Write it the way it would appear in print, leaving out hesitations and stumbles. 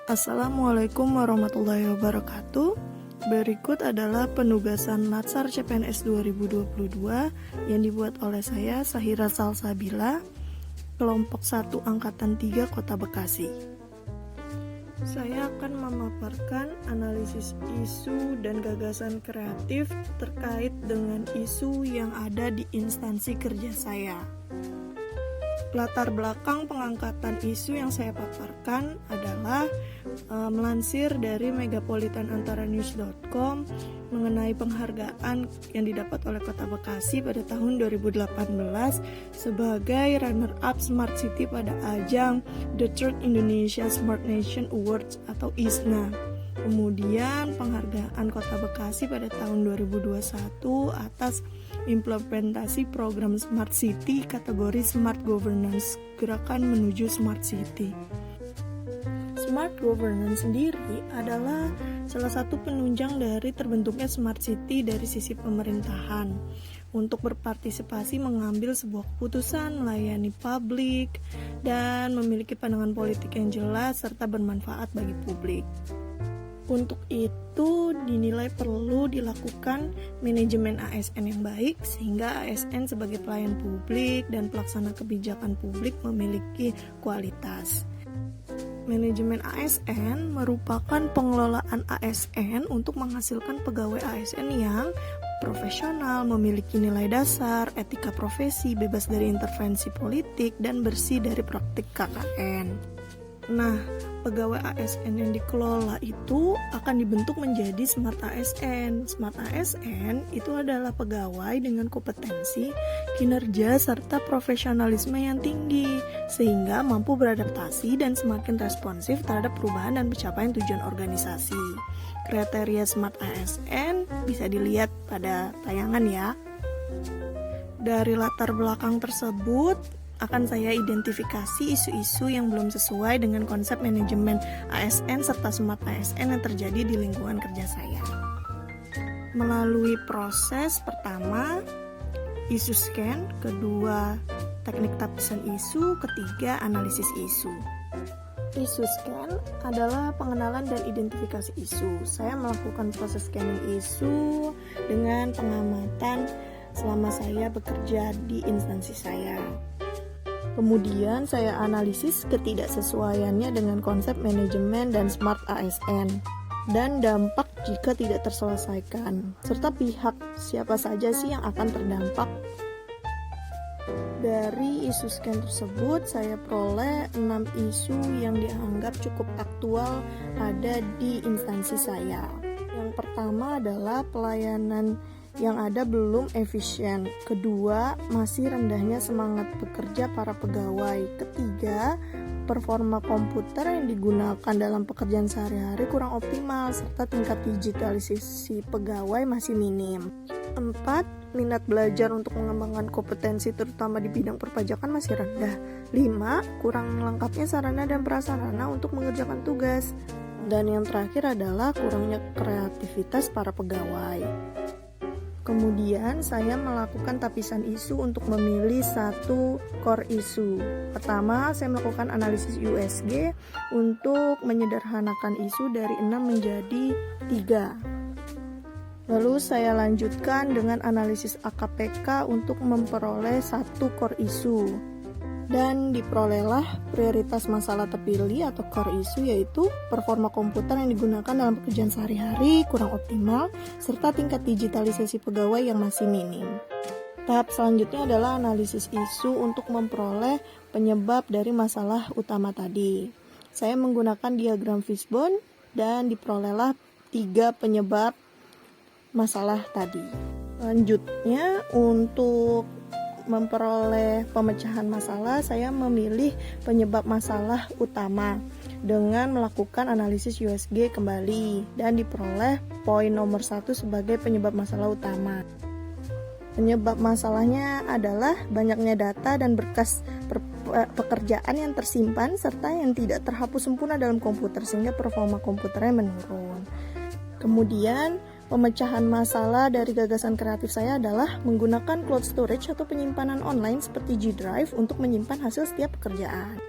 Assalamualaikum warahmatullahi wabarakatuh. Berikut adalah penugasan Latsar CPNS 2022 yang dibuat oleh saya, Sahira Salsabila, kelompok 1 Angkatan 3 Kota Bekasi. Saya akan memaparkan analisis isu dan gagasan kreatif terkait dengan isu yang ada di instansi kerja saya. Latar belakang pengangkatan isu yang saya paparkan adalah melansir dari megapolitanantaranews.com mengenai penghargaan yang didapat oleh Kota Bekasi pada tahun 2018 sebagai runner-up Smart City pada ajang The Third Indonesia Smart Nation Awards atau ISNA. Kemudian penghargaan Kota Bekasi pada tahun 2021 atas implementasi program Smart City kategori Smart Governance, gerakan menuju Smart City. Smart Governance sendiri adalah salah satu penunjang dari terbentuknya Smart City dari sisi pemerintahan untuk berpartisipasi mengambil sebuah keputusan, melayani publik, dan memiliki pandangan politik yang jelas serta bermanfaat bagi publik. Untuk itu dinilai perlu dilakukan manajemen ASN yang baik sehingga ASN sebagai pelayan publik dan pelaksana kebijakan publik memiliki kualitas. Manajemen ASN merupakan pengelolaan ASN untuk menghasilkan pegawai ASN yang profesional, memiliki nilai dasar, etika profesi, bebas dari intervensi politik, dan bersih dari praktik KKN. Nah, pegawai ASN yang dikelola itu akan dibentuk menjadi Smart ASN. Smart ASN itu adalah pegawai dengan kompetensi, kinerja, serta profesionalisme yang tinggi, sehingga mampu beradaptasi dan semakin responsif terhadap perubahan dan pencapaian tujuan organisasi. Kriteria Smart ASN bisa dilihat pada tayangan ya. Dari latar belakang tersebut, akan saya identifikasi isu-isu yang belum sesuai dengan konsep manajemen ASN serta Smart ASN yang terjadi di lingkungan kerja saya. Melalui proses pertama, isu scan, kedua, teknik tapisan isu, ketiga, analisis isu. Isu scan adalah pengenalan dan identifikasi isu. Saya melakukan proses scanning isu dengan pengamatan selama saya bekerja di instansi saya. Kemudian saya analisis ketidaksesuaiannya dengan konsep manajemen dan Smart ASN dan dampak jika tidak terselesaikan, serta pihak siapa saja sih yang akan terdampak. Dari isu scan tersebut saya peroleh 6 isu yang dianggap cukup aktual ada di instansi saya. Yang pertama adalah pelayanan yang ada belum efisien. Kedua, masih rendahnya semangat bekerja para pegawai. Ketiga, performa komputer yang digunakan dalam pekerjaan sehari-hari kurang optimal serta tingkat digitalisasi pegawai masih minim. 4, minat belajar untuk mengembangkan kompetensi terutama di bidang perpajakan masih rendah. 5, kurang lengkapnya sarana dan prasarana untuk mengerjakan tugas. Dan yang terakhir adalah kurangnya kreativitas para pegawai. Kemudian saya melakukan tapisan isu untuk memilih satu core isu. Pertama, saya melakukan analisis USG untuk menyederhanakan isu dari 6 menjadi 3. Lalu saya lanjutkan dengan analisis AKPK untuk memperoleh satu core isu. Dan diperolehlah prioritas masalah terpilih atau core isu, yaitu performa komputer yang digunakan dalam pekerjaan sehari-hari kurang optimal serta tingkat digitalisasi pegawai yang masih minim. Tahap selanjutnya adalah analisis isu untuk memperoleh penyebab dari masalah utama tadi. Saya menggunakan diagram fishbone dan diperolehlah 3 penyebab masalah tadi. Selanjutnya untuk memperoleh pemecahan masalah, saya memilih penyebab masalah utama dengan melakukan analisis USG kembali dan diperoleh poin nomor 1 sebagai penyebab masalah utama. Penyebab masalahnya adalah banyaknya data dan berkas pekerjaan yang tersimpan serta yang tidak terhapus sempurna dalam komputer sehingga performa komputernya menurun. Kemudian pemecahan masalah dari gagasan kreatif saya adalah menggunakan cloud storage atau penyimpanan online seperti G Drive untuk menyimpan hasil setiap pekerjaan.